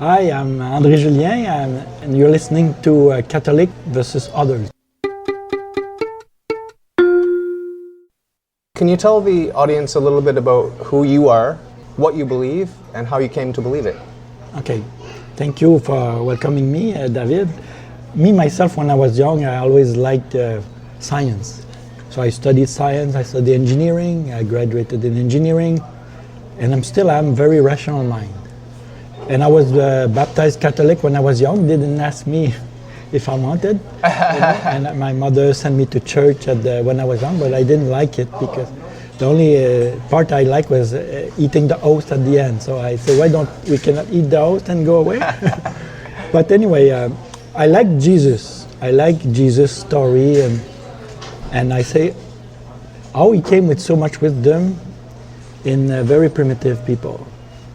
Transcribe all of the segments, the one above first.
Hi, I'm André Julien, and you're listening to Catholic versus Others. Can you tell the audience a little bit about who you are, what you believe, and how you came to believe it? Okay, thank you for welcoming me, David. Me, myself, when I was young, I always liked science. So I studied science, I studied engineering, I graduated in engineering, and I'm very rational mind. And I was baptized Catholic when I was young. Didn't ask me if I wanted. And my mother sent me to church when I was young, but I didn't like it because the only part I liked was eating the host at the end. So I said, why don't we cannot eat the host and go away? But anyway, I like Jesus. I like Jesus' story, and I say how he came with so much wisdom in very primitive people.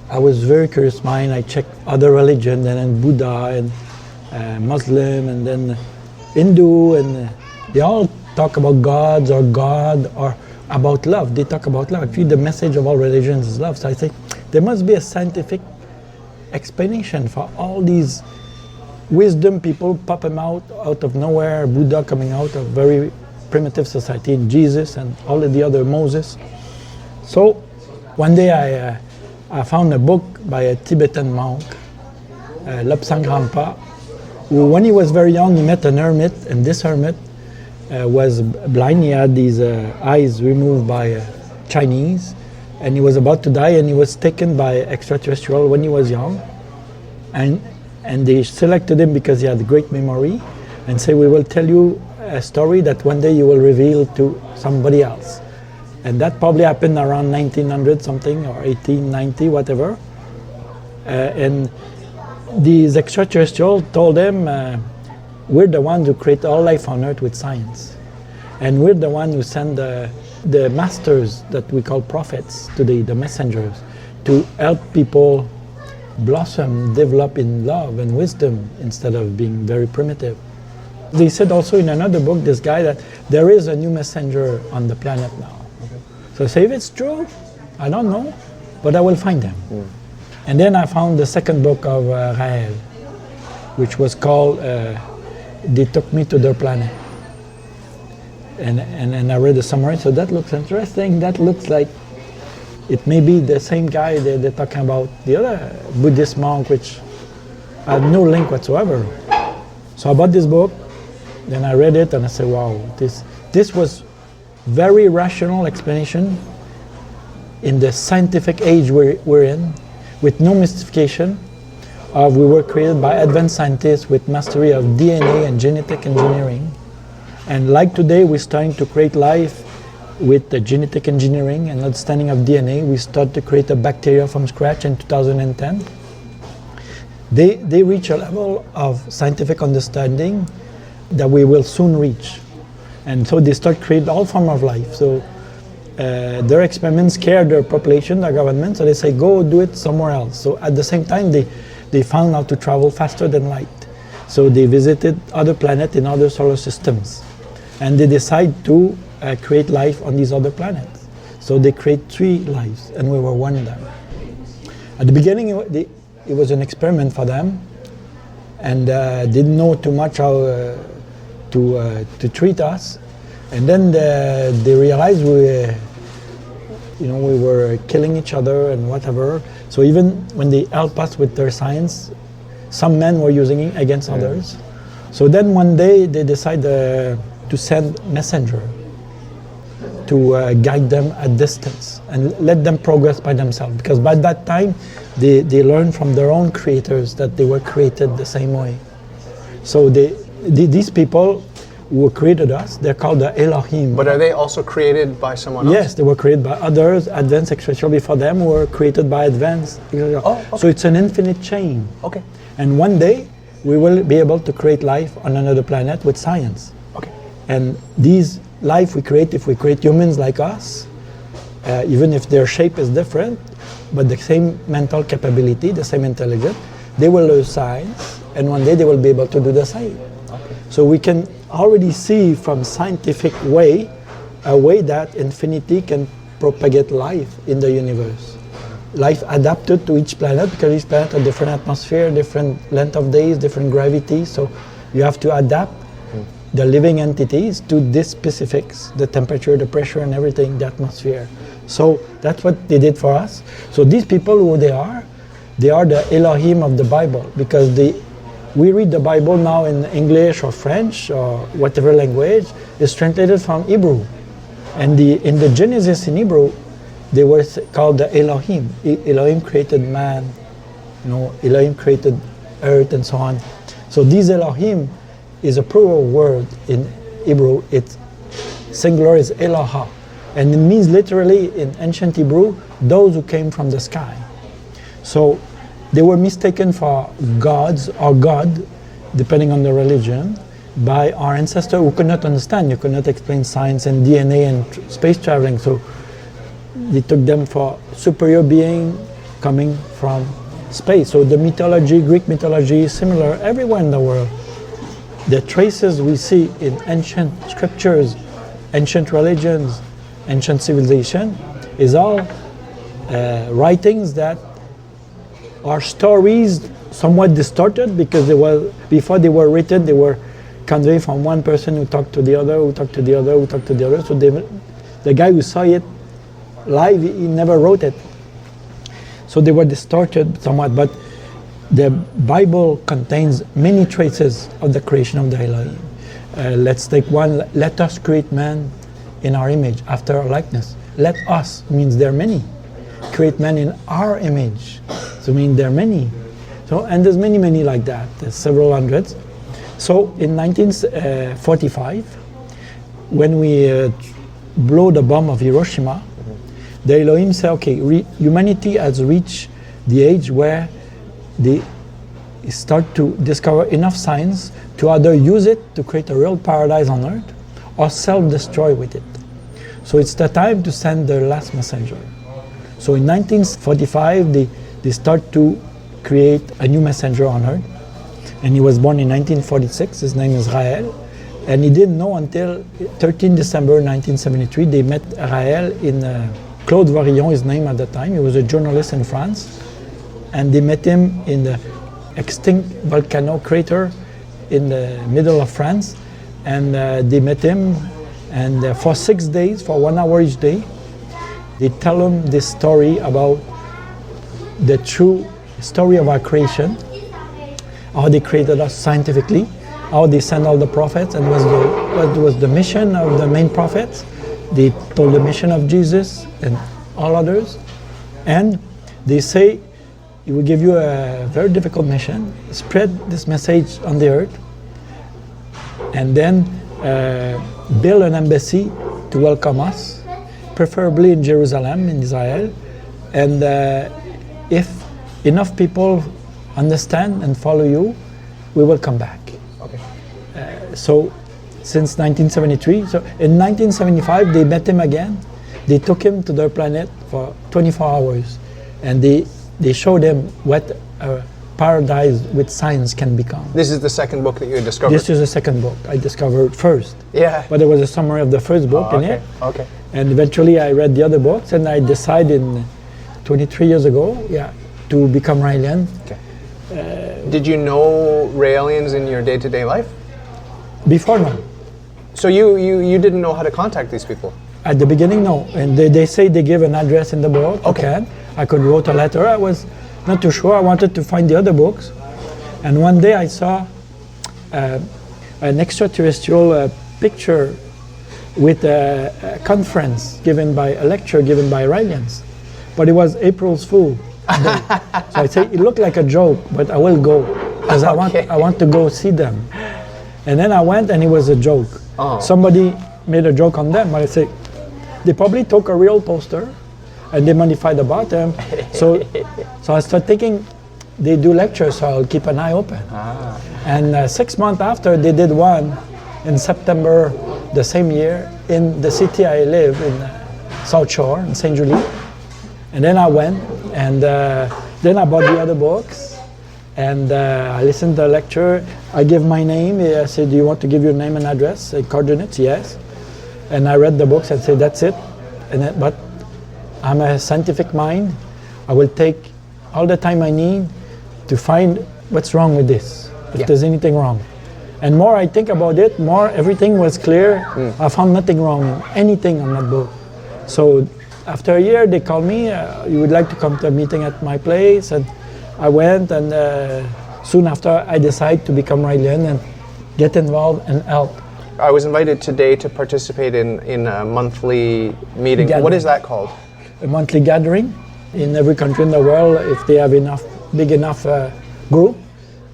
I was very curious mind. I checked other religions, and then Buddha and Muslim, and then Hindu, and they all talk about gods or God or about love. They talk about love. Actually, the message of all religions is love. So I say there must be a scientific explanation for all these wisdom people popping out of nowhere. Buddha coming out of very primitive society, Jesus and all of the other Moses. So one day I found a book by a Tibetan monk, Lobsang Rampa, who when he was very young he met an hermit, and this hermit was blind. He had these eyes removed by Chinese, and he was about to die, and he was taken by extraterrestrial when he was young, and they selected him because he had great memory and say, we will tell you a story that one day you will reveal to somebody else. And that probably happened around 1900 something or 1890, whatever. And these extraterrestrials told them, we're the ones who create all life on Earth with science. And we're the ones who send the masters that we call prophets today, the messengers, to help people blossom, develop in love and wisdom instead of being very primitive. They said also in another book, this guy, that there is a new messenger on the planet now. So I say, if it's true, I don't know, but I will find them. And then I found the second book of Rael, which was called They Took Me to Their Planet. And I read the summary, so that looks interesting. That looks like it may be the same guy they're talking about, the other Buddhist monk, which had no link whatsoever. So I bought this book, then I read it, and I said, wow, this was very rational explanation in the scientific age we're in, with no mystification of we were created by advanced scientists with mastery of DNA and genetic engineering. And like today, we're starting to create life with the genetic engineering and understanding of DNA. We start to create a bacteria from scratch in 2010. They reach a level of scientific understanding that we will soon reach. And so they start creating all forms of life. So their experiments scare their population, their government, so they say, go do it somewhere else. So at the same time, they found how to travel faster than light. So they visited other planets in other solar systems. And they decide to create life on these other planets. So they create 3 lives, and we were one of them. At the beginning, it was an experiment for them, and didn't know too much how to treat us, and then they realized we were killing each other and whatever. So even when they helped us with their science, some men were using it against others. So then one day they decided to send messenger to guide them at distance and let them progress by themselves, because by that time they learned from their own creators that they were created the same way. So these people who created us, they're called the Elohim. But are they also created by someone else? Yes, they were created by others, advanced extraterrestrial before them who were created by advanced. Oh, okay. So it's an infinite chain. Okay. And one day we will be able to create life on another planet with science. Okay. And these life we create, if we create humans like us, even if their shape is different, but the same mental capability, the same intelligence, they will learn science, and one day they will be able to do the same. Okay. So we can already see from scientific way, a way that infinity can propagate life in the universe. life adapted to each planet, because each planet has different atmosphere, different length of days, different gravity. So you have to adapt the living entities to these specifics, the temperature, the pressure, and everything, the atmosphere. So that's what they did for us. So these people, who they are the Elohim of the Bible, because we read the Bible now in English or French or whatever language. It's translated from Hebrew. And in the Genesis in Hebrew, they were called the Elohim. Elohim created man, Elohim created earth and so on. So these Elohim is a plural word in Hebrew. It's singular is Eloha. And it means literally in ancient Hebrew, those who came from the sky. So they were mistaken for gods or God, depending on the religion, by our ancestors who could not understand. You could not explain science and DNA and space traveling. So they took them for superior being coming from space. So the mythology, Greek mythology, is similar everywhere in the world. The traces we see in ancient scriptures, ancient religions, ancient civilization, is all writings that are stories somewhat distorted, because before they were written, they were conveyed from one person who talked to the other, who talked to the other, who talked to the other. So the guy who saw it live, he never wrote it. So they were distorted somewhat, but the Bible contains many traces of the creation of the Elohim. Let's take one. Let us create man in our image, after our likeness. Let us means there are many. Create man in our image. So mean there are many. So, and there's many like that. There's several hundreds. So in 1945, when we blew the bomb of Hiroshima, the Elohim said, okay, humanity has reached the age where they start to discover enough science to either use it to create a real paradise on earth or self-destroy with it. So it's the time to send their last messenger. So in 1945, they start to create a new messenger on earth. And he was born in 1946. His name is Rael. And he didn't know until 13 December 1973. They met Rael in Claude Varillon, his name at the time. He was a journalist in France. And they met him in the extinct volcano crater in the middle of France. And they met him, and for 6 days, for 1 hour each day, they tell him this story about the true story of our creation, how they created us scientifically, how they sent all the prophets, and what was the mission of the main prophets. They told the mission of Jesus and all others. And they say, he will give you a very difficult mission, spread this message on the earth, and then build an embassy to welcome us, preferably in Jerusalem, in Israel. And if enough people understand and follow you, we will come back. Okay. So since 1973, so in 1975 they met him again. They took him to their planet for 24 hours, and they showed him what a paradise with science can become. This is the second book that you discovered? This is the second book I discovered first. Yeah. But there was a summary of the first book in it. Okay. And eventually I read the other books, and I decided 23 years ago, to become Raelian. Okay. Did you know Raelians in your day-to-day life? Before, no. So you didn't know how to contact these people? At the beginning, no. And they say they give an address in the book. Okay. I could write a letter. I was not too sure. I wanted to find the other books. And one day I saw an extraterrestrial picture with a conference a lecture given by Raelians. But it was April's Fool. So I say, it looked like a joke, but I will go, because I want to go see them. And then I went, and it was a joke. Somebody made a joke on them, but I say, they probably took a real poster and they modified the bottom. So I started thinking, they do lectures, so I'll keep an eye open. And 6 months after, they did one in September the same year in the city I live in, South Shore, in St. Julie. And then I went, and then I bought the other books, and I listened to the lecture. I gave my name. I said, do you want to give your name and address, coordinates? Yes. And I read the books and said, that's it. But I'm a scientific mind. I will take all the time I need to find what's wrong with this, if there's anything wrong. And more I think about it, more everything was clear. I found nothing wrong, anything on that book. So after a year, they called me, you would like to come to a meeting at my place? And I went, and soon after, I decided to become Raelian and get involved and help. I was invited today to participate in a monthly meeting. Gathering. What is that called? A monthly gathering in every country in the world. If they have big enough group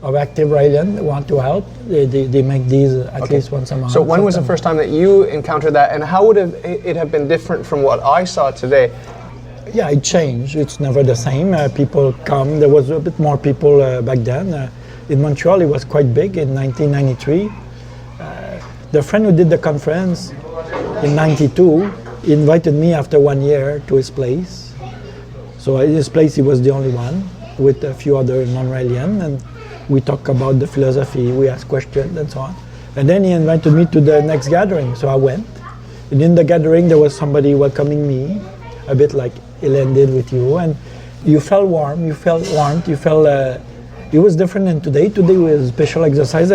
of active Raelian that want to help, they make these at least once a month. So when was the first time that you encountered that, and how would it have been different from what I saw today? Yeah, it changed. It's never the same. People come. There was a bit more people back then. In Montreal, it was quite big in 1993. The friend who did the conference in 92 invited me after 1 year to his place. So in his place, he was the only one with a few other non-Raelian, and we talked about the philosophy, we asked questions and so on. And then he invited me to the next gathering, so I went. And in the gathering, there was somebody welcoming me, a bit like Hélène did with you, and you felt warm, you felt warmth, you felt, it was different than today. Today was special exercise.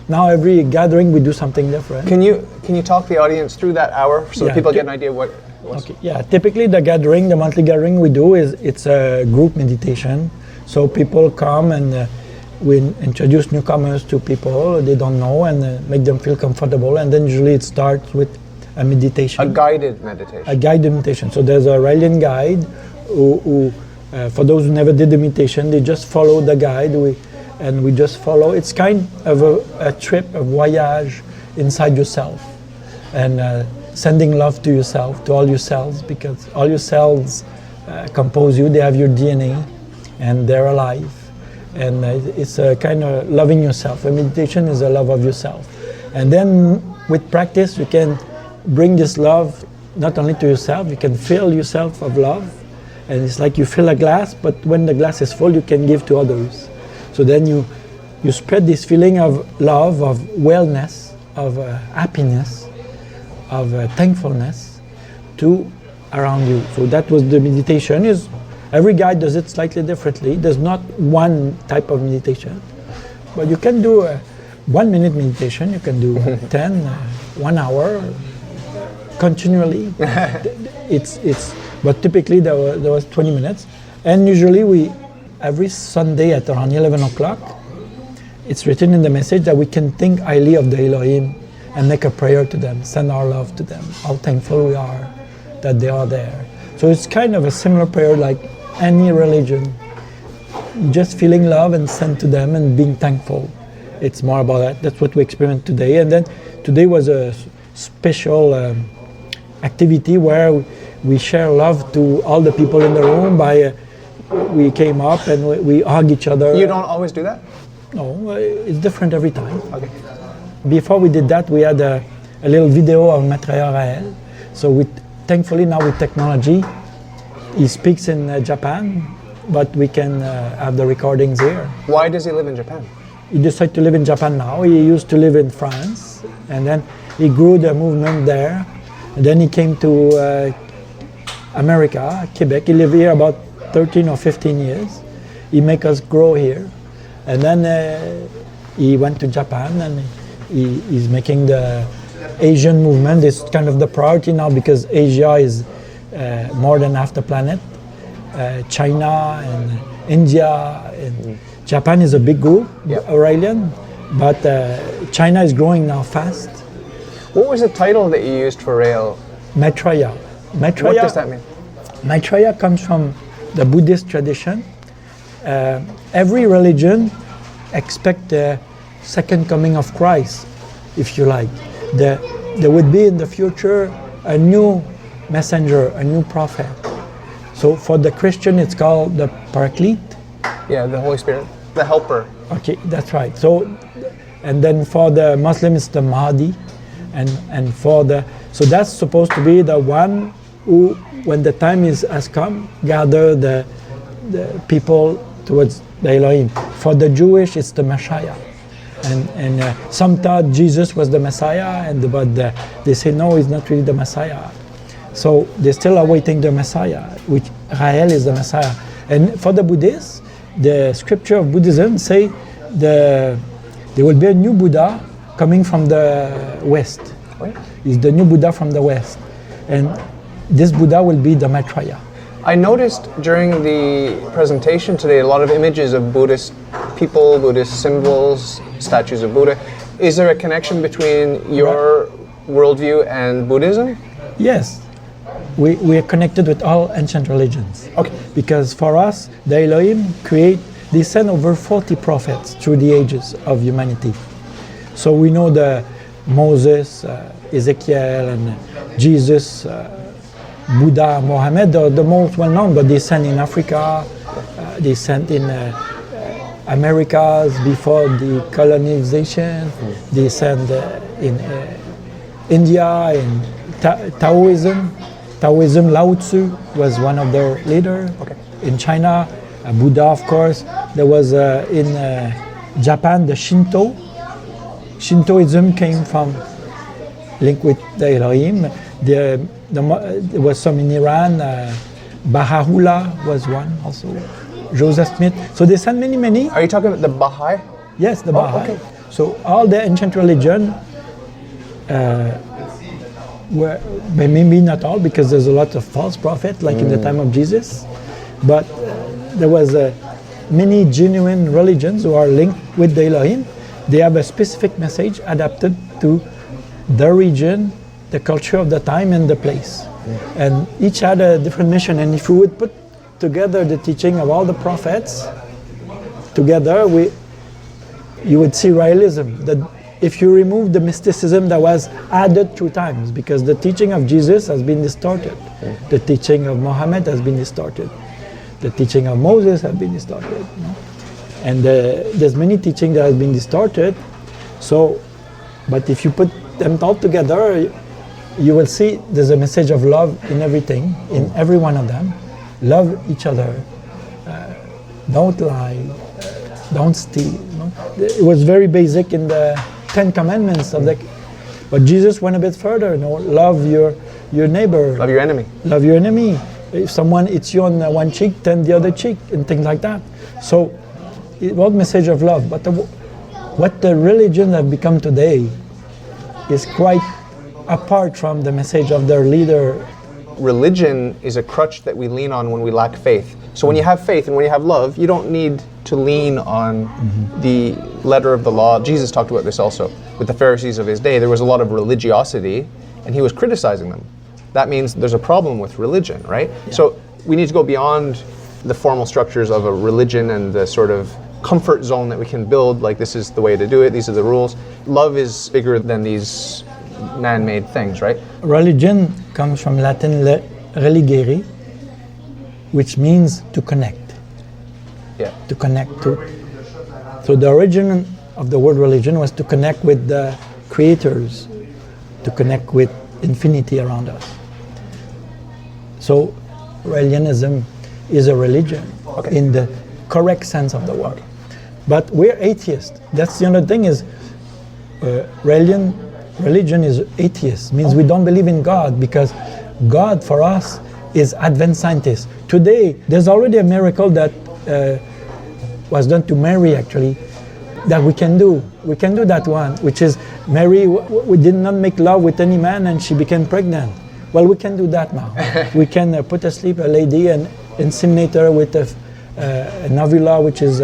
Now every gathering we do something different. Can you talk the audience through that hour so that people get an idea what? Okay. Yeah. Typically, the monthly gathering we do it's a group meditation. So people come and we introduce newcomers to people they don't know and make them feel comfortable. And then usually it starts with a meditation. A guided meditation. A guided meditation. So there's a Raelian guide who for those who never did the meditation, they just follow the guide. We just follow. It's kind of a trip, a voyage inside yourself, and sending love to yourself, to all your cells, because all your cells compose you. They have your DNA, and they're alive. And it's a kind of loving yourself. A meditation is a love of yourself. And then with practice, you can bring this love not only to yourself, you can fill yourself of love. And it's like you fill a glass, but when the glass is full, you can give to others. So then you spread this feeling of love, of wellness, of happiness, of thankfulness to around you. So that was the meditation. Every guy does it slightly differently. There's not one type of meditation. But you can do a 1 minute meditation. You can do 10, 1 hour, continually. But typically there was 20 minutes. And usually every Sunday at around 11 o'clock, it's written in the message that we can think highly of the Elohim and make a prayer to them, send our love to them, how thankful we are that they are there. So it's kind of a similar prayer like any religion, just feeling love and send to them and being thankful. It's more about that. That's what we experienced today. And then today was a special activity where we share love to all the people in the room by we came up and we hug each other. You don't always do that? No, it's different every time. Okay. Before we did that, we had a little video of Montreal Raelian. So thankfully now with technology, he speaks in Japan, but we can have the recordings here. Why does he live in Japan? He decided to live in Japan now. He used to live in France, and then he grew the movement there. And then he came to America, Quebec. He lived here about 13 or 15 years. He make us grow here. And then he went to Japan and he's making the Asian movement. It's kind of the priority now because Asia is more than half the planet. China and India and Japan is a big group, Raelian, but China is growing now fast. What was the title that you used for Rael? Maitreya. What does that mean? Maitreya comes from the Buddhist tradition. Every religion expects the second coming of Christ, if you like. There would be in the future a new messenger, a new prophet. So for the Christian, it's called the Paraclete. Yeah, the Holy Spirit, the Helper. Okay, that's right. So, and then for the Muslim, it's the Mahdi, so that's supposed to be the one who, when the time has come, gather the people towards the Elohim. For the Jewish, it's the Messiah. And some thought Jesus was the Messiah, but they say no, he's not really the Messiah. So they're still awaiting the Messiah, which Rael is the Messiah. And for the Buddhists, the scripture of Buddhism say there will be a new Buddha coming from the West. Is the new Buddha from the West. And this Buddha will be the Maitreya. I noticed during the presentation today a lot of images of Buddhist people, Buddhist symbols, statues of Buddha. Is there a connection between your worldview and Buddhism? Yes. We are connected with all ancient religions. Okay. Because for us, the Elohim they sent over 40 prophets through the ages of humanity. So we know the Moses, Ezekiel, and Jesus, Buddha, Mohammed are the most well-known, but they sent in Africa, they sent in Americas before the colonization, they sent in India, in Taoism, Lao Tzu was one of their leaders. Okay. In China, Buddha, of course. There was in Japan, the Shinto. Shintoism came from linked with the Elohim. There was some in Iran. Baha'u'llah was one also. Joseph Smith. So they sent many. Are you talking about the Baha'i? Yes, the Baha'i. Okay. So all the ancient religion were, maybe not all, because there's a lot of false prophets, like in the time of Jesus, but there was many genuine religions who are linked with the Elohim. They have a specific message adapted to the region, the culture of the time and the place. And each had a different mission. And if we would put together the teaching of all the prophets together, you would see Raelianism. That if you remove the mysticism that was added through times, because the teaching of Jesus has been distorted, the teaching of Muhammad has been distorted, the teaching of Moses has been distorted, you know? And there's many teaching that has been distorted. So, but if you put them all together, you will see there's a message of love in everything, in every one of them. Love each other, don't lie, don't steal. You know? It was very basic in the 10 Commandments of but Jesus went a bit further. You know, love your neighbor. Love your enemy. Love your enemy. If someone hits you on one cheek, turn the other cheek, and things like that. So it was a message of love. But what the religions have become today is quite apart from the message of their leader. Religion is a crutch that we lean on when we lack faith. So when you have faith and when you have love, you don't need to lean on the letter of the law. Jesus talked about this also with the Pharisees of his day. There was a lot of religiosity and he was criticizing them. That means there's a problem with religion, right? Yeah. So we need to go beyond the formal structures of a religion and the sort of comfort zone that we can build, like this is the way to do it, these are the rules. Love is bigger than these man-made things, right? Religion comes from Latin religere, which means to connect. Yeah. To connect to. So the origin of the word religion was to connect with the creators, to connect with infinity around us. So Raelianism is a religion in the correct sense of the word. But we're atheists. That's the other thing is religion is atheist, means we don't believe in God, because God for us is advanced scientist. Today, there's already a miracle that was done to Mary, actually, that we can do. We can do that one, which is Mary, we did not make love with any man and she became pregnant. Well, we can do that now. We can put asleep a lady and inseminate her with an ovula, which is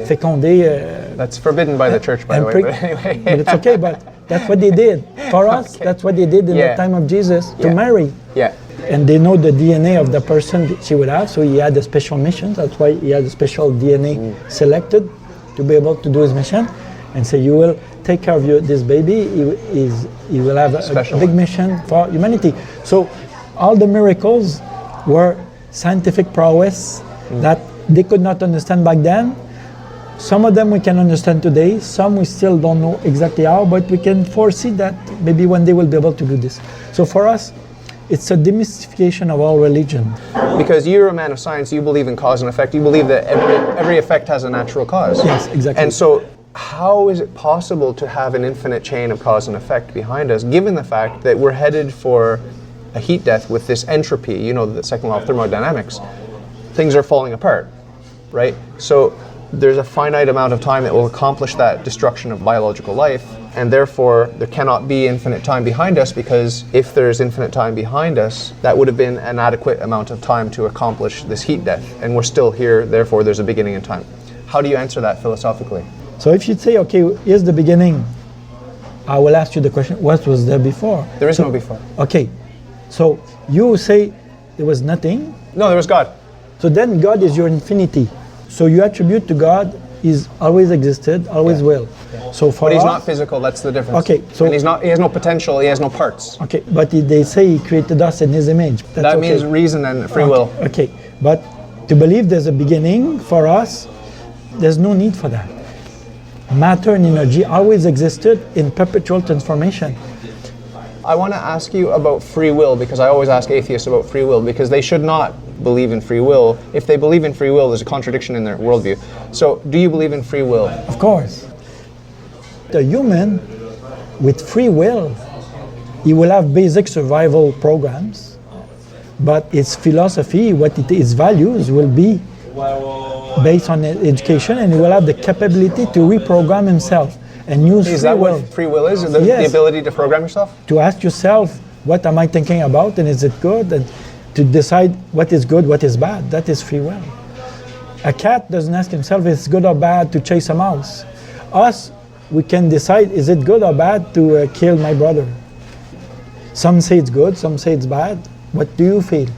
fécondé. That's forbidden by the church, by the way, but anyway. But it's okay, but that's what they did. For us, that's what they did in the time of Jesus, to Mary. Yeah. And they know the DNA of the person that she would have, so he had a special mission. That's why he had a special DNA selected to be able to do his mission. And say, you will take care of this baby, he will have a big mission for humanity. So all the miracles were scientific prowess that they could not understand back then. Some of them we can understand today, some we still don't know exactly how, but we can foresee that maybe one day we'll be able to do this. So for us, it's a demystification of all religion. Because you're a man of science, you believe in cause and effect, you believe that every effect has a natural cause. Yes, exactly. And so how is it possible to have an infinite chain of cause and effect behind us, given the fact that we're headed for a heat death with this entropy, you know, the second law of thermodynamics? things are falling apart, right? So there's a finite amount of time that will accomplish that destruction of biological life, and therefore there cannot be infinite time behind us, because if there's infinite time behind us, that would have been an adequate amount of time to accomplish this heat death, and we're still here, therefore there's a beginning in time. How do you answer that philosophically? So if you say, okay, here's the beginning, I will ask you the question, what was there before? There is no before. Okay, so you say there was nothing. No, there was God. So then God is your infinity. So you attribute to God He's always existed, always will. So for But he's us, not physical, that's the difference. Okay, so and he has no potential, he has no parts. Okay, but they say He created us in His image. That's That okay. means reason and free will. Okay, but to believe there's a beginning for us, there's no need for that. Matter and energy always existed in perpetual transformation. I want to ask you about free will, because I always ask atheists about free will, because they should not believe in free will. If they believe in free will, there's a contradiction in their worldview. So, do you believe in free will? Of course. The human, with free will, he will have basic survival programs, but its philosophy, his values will be based on education, and he will have the capability to reprogram himself and use Is free that will. what free will is? The Yes. ability to program yourself? To ask yourself, what am I thinking about, and is it good? And to decide what is good, what is bad. That is free will. A cat doesn't ask himself if it's good or bad to chase a mouse. Us, we can decide, is it good or bad to kill my brother? Some say it's good, some say it's bad. What do you feel?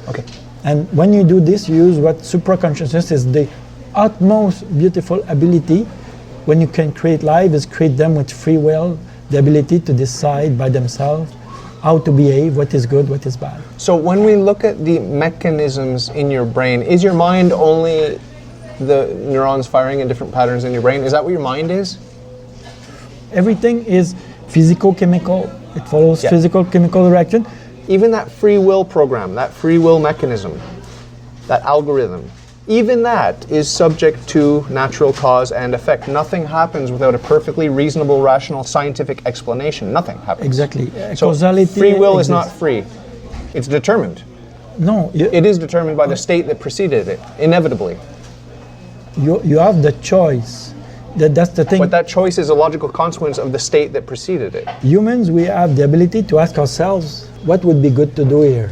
Okay. And when you do this, you use what supraconsciousness is the utmost beautiful ability when you can create life, is create them with free will, the ability to decide by themselves how to behave, what is good, what is bad. So when we look at the mechanisms in your brain, is your mind only the neurons firing in different patterns in your brain? Is that what your mind is? Everything is physical-chemical. It follows physical-chemical reaction. Even that free will program, that free will mechanism, that algorithm, even that is subject to natural cause and effect. Nothing happens without a perfectly reasonable, rational, scientific explanation. Nothing happens. Exactly. So Causality free will is exists. not free. It's determined. No, It is determined by the state that preceded it, inevitably. you have the choice. That's the thing. But that choice is a logical consequence of the state that preceded it. Humans, we have the ability to ask ourselves, what would be good to do here?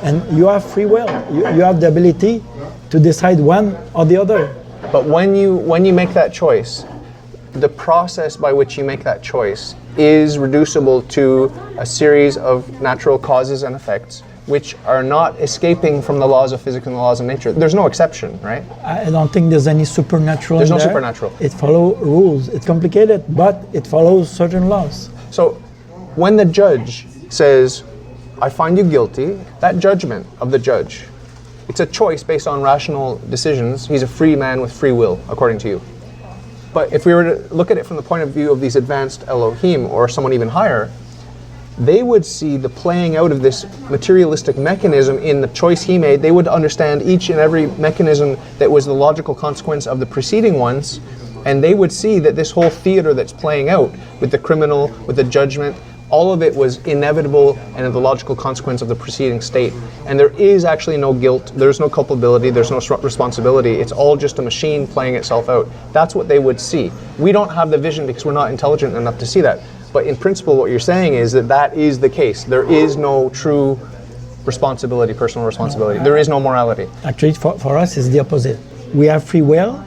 And you have free will. You have the ability to decide one or the other. But when you make that choice, the process by which you make that choice is reducible to a series of natural causes and effects which are not escaping from the laws of physics and the laws of nature. There's no exception, right? I don't think there's any supernatural. There's no there. supernatural. It follows rules. It's complicated, but it follows certain laws. So when the judge says, I find you guilty, that judgment of the judge, it's a choice based on rational decisions. He's a free man with free will, according to you. But if we were to look at it from the point of view of these advanced Elohim, or someone even higher, they would see the playing out of this materialistic mechanism in the choice he made. They would understand each and every mechanism that was the logical consequence of the preceding ones, and they would see that this whole theater that's playing out with the criminal, with the judgment, all of it was inevitable and the logical consequence of the preceding state. And there is actually no guilt, there's no culpability, there's no responsibility. It's all just a machine playing itself out. That's what they would see. We don't have the vision because we're not intelligent enough to see that. But in principle, what you're saying is that that is the case. There is no true responsibility, personal responsibility. There is no morality. Actually, for us, it's the opposite. We have free will,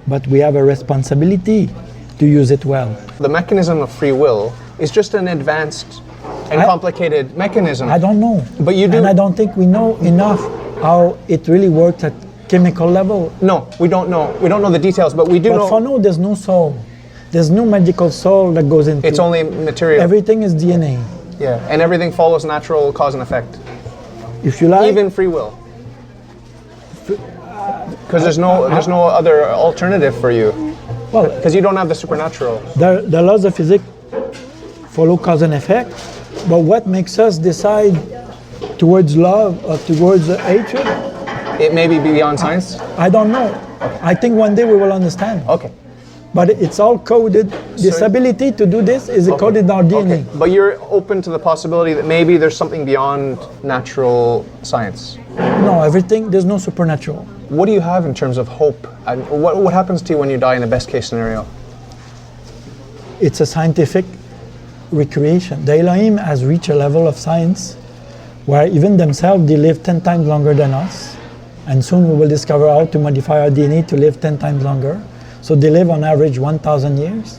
but we have a responsibility to use it well. The mechanism of free will is just an advanced and complicated mechanism. I don't know. But you do. And I don't think we know enough how it really works at chemical level. No, we don't know. We don't know the details, but we do But know. for now, there's no soul. There's no magical soul that goes into It's only material. Everything is DNA. Yeah, and everything follows natural cause and effect. If you like, Even free will. Because there's no other alternative for you. well, Because you don't have the supernatural. the laws of physics follow cause and effect, but what makes us decide towards love or towards hatred? It may be beyond science. I don't know. I think one day we will understand. Okay. But it's all coded. This So- ability to do this is coded in our DNA. Okay. But you're open to the possibility that maybe there's something beyond natural science. No, everything, there's no supernatural. what do you have in terms of hope? And what happens to you when you die in the best case scenario? It's a scientific recreation. The Elohim has reached a level of science where even themselves, they live 10 times longer than us. And soon we will discover how to modify our DNA to live 10 times longer. So they live on average 1,000 years.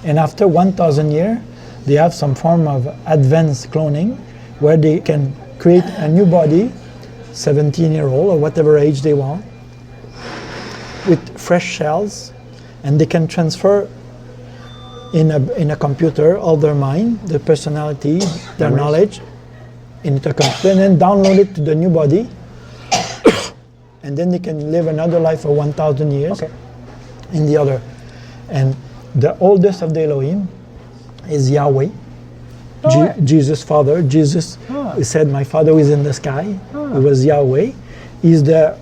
And after 1,000 years, they have some form of advanced cloning where they can create a new body, 17-year-old or whatever age they want, with fresh cells, and they can transfer in a computer all their mind, their personality, their knowledge into a computer, and then download it to the new body, and then they can live another life for 1,000 years in the other. And the oldest of the Elohim is Yahweh, Jesus' father. Jesus said, my father is in the sky. It was Yahweh. He's the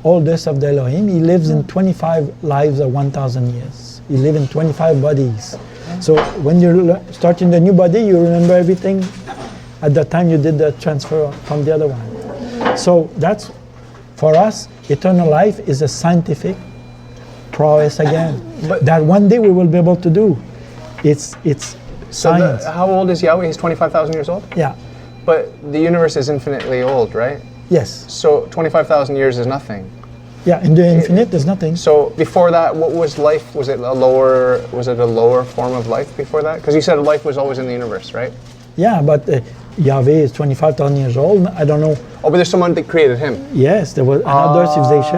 oldest of the Elohim. He lives in 25 lives of 1,000 years. He lives in 25 bodies. So when you start in the new body, you remember everything at the time you did the transfer from the other one. So that's, for us, eternal life is a scientific prowess again. But that one day we will be able to do. It's science. So how old is Yahweh? He's 25,000 years old? Yeah. But the universe is infinitely old, right? Yes. So 25,000 years is nothing. Yeah, in the infinite there's nothing. So before that, what was life? Was it a lower form of life before that? Because you said life was always in the universe, right? Yeah, but Yahweh is 25,000 years old. I don't know. Oh, but there's someone that created him. Yes, there was another civilization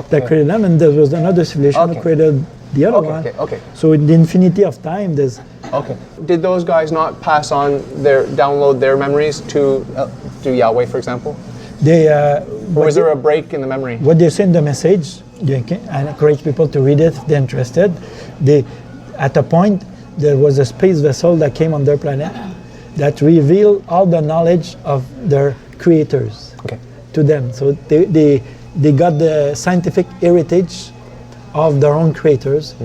that created them, and there was another civilization that created the other one. Okay. So in the infinity of time, there's... Okay. Did those guys not pass on download their memories to Yahweh, for example? Or was there a break in the memory? What they send the message, I encourage people to read it if they're interested. At a point, there was a space vessel that came on their planet that revealed all the knowledge of their creators to them. So they got the scientific heritage of their own creators.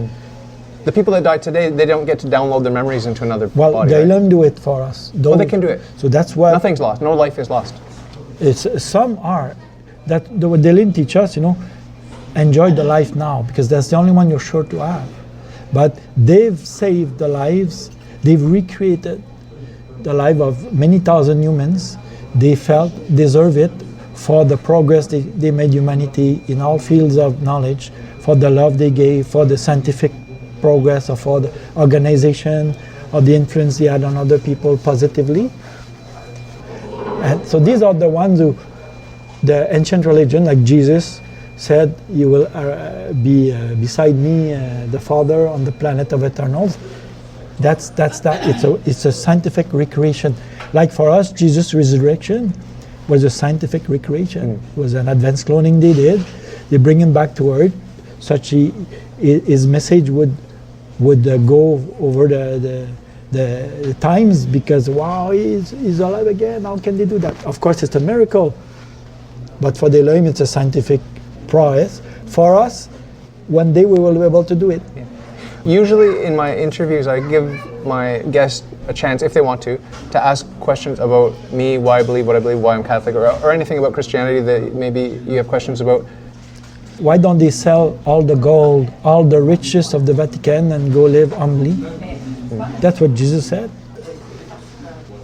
The people that die today, they don't get to download their memories into another body. Well, they learn to do it for us. They can do it. So that's why nothing's lost. No life is lost. Some are. That what they didn't teach us, enjoy the life now, because that's the only one you're sure to have. But they've saved the lives. They've recreated the life of many thousand humans. They felt deserve it for the progress they made humanity in all fields of knowledge, for the love they gave, for the scientific progress, or for the organization, or the influence they had on other people positively. And so these are the ones who, the ancient religion, like Jesus said, you will be beside me, the Father, on the planet of eternals. That's that. It's a scientific recreation. Like for us, Jesus' resurrection was a scientific recreation. It was an advanced cloning they did. They bring him back to earth, such his message would go over the times, because wow, he's alive again. How can they do that? Of course, it's a miracle. But for the Elohim, it's a scientific prowess. For us, one day we will be able to do it. Yeah. Usually in my interviews, I give my guests a chance, if they want to ask questions about me, why I believe what I believe, why I'm Catholic, or anything about Christianity that maybe you have questions about. Why don't they sell all the gold, all the riches of the Vatican and go live humbly? That's what Jesus said.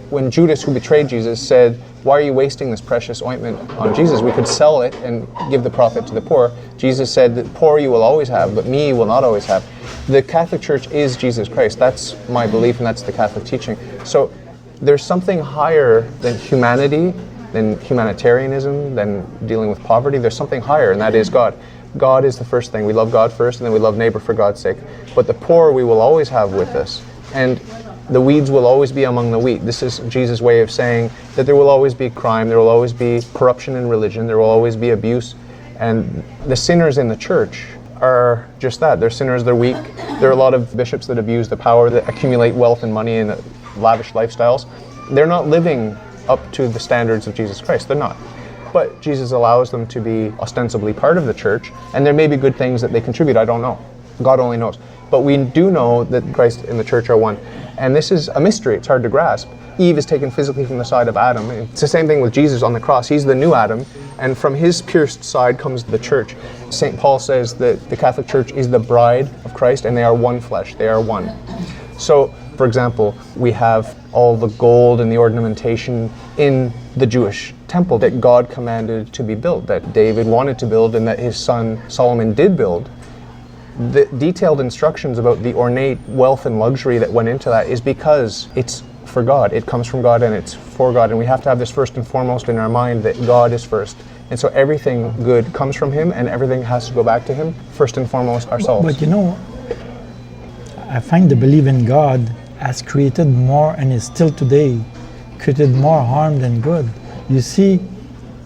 When Judas, who betrayed Jesus, said, why are you wasting this precious ointment on Jesus? We could sell it and give the profit to the poor. Jesus said, the poor you will always have, but me you will not always have. The Catholic Church is Jesus Christ. That's my belief, and that's the Catholic teaching. So there's something higher than humanity, than humanitarianism, than dealing with poverty. There's something higher, and that is God. God is the first thing. We love God first, and then we love neighbor for God's sake. But the poor we will always have with us. And the weeds will always be among the wheat. This is Jesus' way of saying that there will always be crime, there will always be corruption in religion, there will always be abuse. And the sinners in the church are just that. They're sinners, they're weak. There are a lot of bishops that abuse the power, that accumulate wealth and money and lavish lifestyles. They're not living up to the standards of Jesus Christ. They're not. But Jesus allows them to be ostensibly part of the church, and there may be good things that they contribute. I don't know. God only knows. But we do know that Christ and the church are one. And this is a mystery. It's hard to grasp. Eve is taken physically from the side of Adam. It's the same thing with Jesus on the cross. He's the new Adam, and from his pierced side comes the church. St. Paul says that the Catholic Church is the bride of Christ, and they are one flesh. They are one. So, for example, we have all the gold and the ornamentation in the Jewish temple that God commanded to be built, that David wanted to build, and that his son Solomon did build. The detailed instructions about the ornate wealth and luxury that went into that is because it's for God. It comes from God and it's for God, and we have to have this first and foremost in our mind that God is first. And so everything good comes from him, and everything has to go back to him, first and foremost ourselves. But you know, I find the belief in God has created more, and is still today, created more harm than good. You see,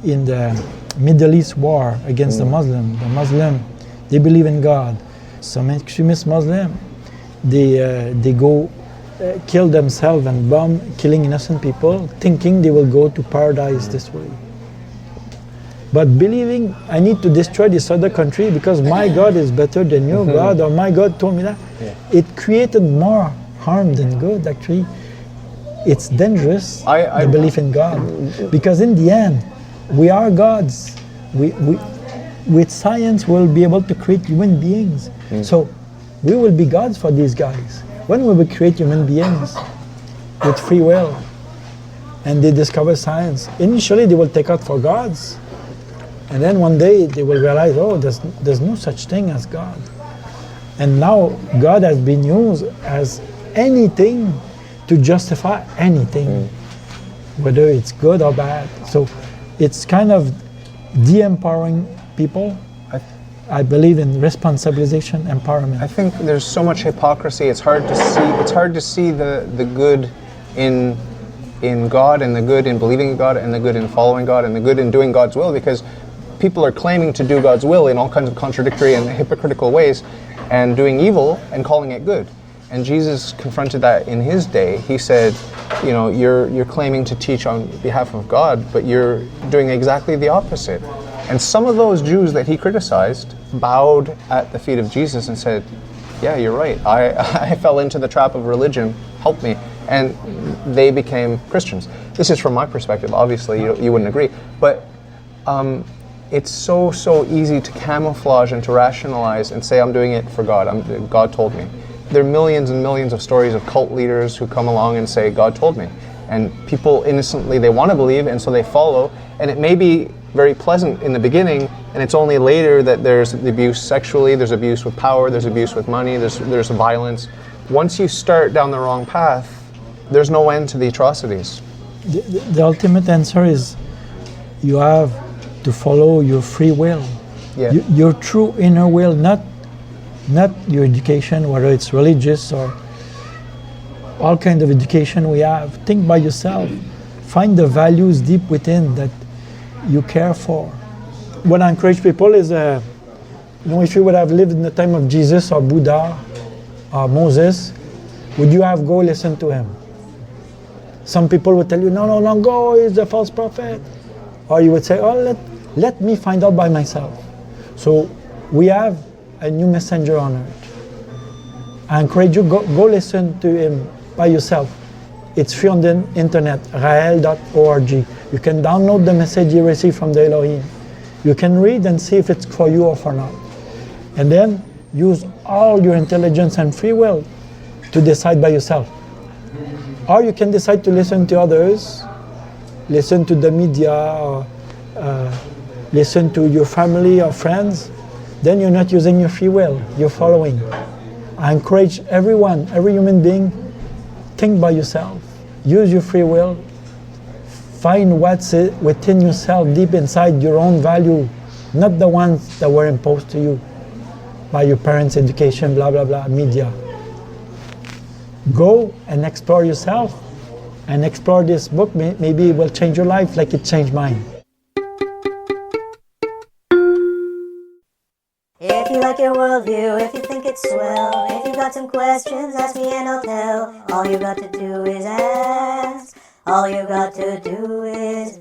in the Middle East war against the Muslim, they believe in God. Some extremist Muslim, they go kill themselves and bomb, killing innocent people, thinking they will go to paradise this way. But believing I need to destroy this other country because my God is better than your God, or my God told me that, it created more harm than good, actually. It's dangerous, the belief in God. Because in the end, we are gods. With science, we'll be able to create human beings. So we will be gods for these guys. When we will create human beings with free will, and they discover science, initially they will take out for gods. And then one day they will realize, oh, there's no such thing as God. And now God has been used as anything to justify anything, whether it's good or bad. So it's kind of de-empowering people. I believe in responsabilization, empowerment. I think there's so much hypocrisy. It's hard to see. It's hard to see the good in God, and the good in believing in God, and the good in following God, and the good in doing God's will, because people are claiming to do God's will in all kinds of contradictory and hypocritical ways, and doing evil and calling it good. And Jesus confronted that in his day. He said, you know, you're claiming to teach on behalf of God, but you're doing exactly the opposite. And some of those Jews that he criticized bowed at the feet of Jesus and said, yeah, you're right. I fell into the trap of religion. Help me. And they became Christians. This is from my perspective. Obviously, you wouldn't agree. But it's so easy to camouflage and to rationalize and say, I'm doing it for God. God told me. There are millions and millions of stories of cult leaders who come along and say, God told me. And people innocently, they want to believe, and so they follow. And it may be very pleasant in the beginning, and it's only later that there's the abuse sexually, there's abuse with power, there's abuse with money, there's violence. Once you start down the wrong path, there's no end to the atrocities. The ultimate answer is you have to follow your free will, your true inner will, not your education, whether it's religious or all kinds of education we have. Think by yourself. Find the values deep within that you care for. What I encourage people is, if you would have lived in the time of Jesus or Buddha or Moses, would you have go listen to him? Some people would tell you, no, go, he's a false prophet. Or you would say, oh, let me find out by myself. So we have a new messenger on earth. I encourage you, go listen to him by yourself. It's free on the internet, rael.org. You can download the message you receive from the Elohim. You can read and see if it's for you or for not. And then use all your intelligence and free will to decide by yourself. Or you can decide to listen to others, listen to the media, or listen to your family or friends. Then you're not using your free will, you're following. I encourage everyone, every human being, think by yourself. Use your free will. Find what's within yourself, deep inside your own value, not the ones that were imposed to you by your parents' education, blah, blah, blah, media. Go and explore yourself and explore this book. Maybe it will change your life like it changed mine. If you like your worldview, if you think it's swell, if you've got some questions, ask me and I'll tell. All you got to do is ask. All you got to do is